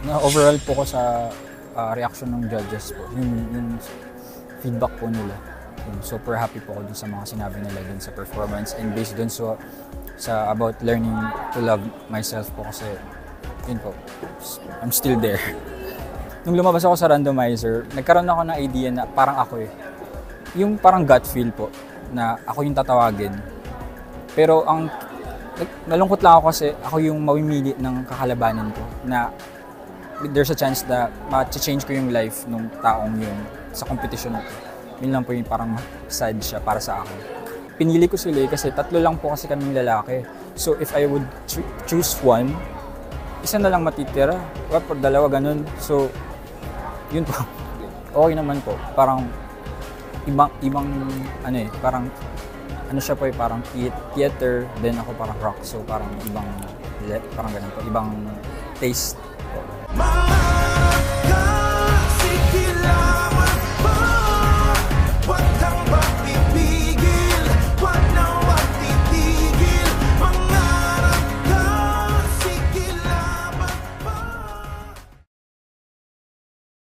Na overall po ko sa reaction ng judges po, yung feedback po nila. Super happy po ako dun sa mga sinabi nila dun sa performance and based dun sa about learning to love myself po kasi yun po, I'm still there. Nung lumabas ako sa randomizer, nagkaroon ako ng idea na parang ako yung parang gut feel po na ako yung tatawagin. Pero nalungkot lang ako kasi ako yung mamimili ng kakalabanin ko na there's a chance na ma-change ko yung life ng taong yun sa competition na to. Yun lang po yung parang sad siya para sa akin. Pinili ko sila kasi 3 lang po kasi kaming lalaki. So if I would choose one, isa na lang matitira. O 2 ganun. So yun po. Okay naman po. Parang ibang parang siya po parang theater, then ako parang rock. So parang parang ganun po. Ibang taste.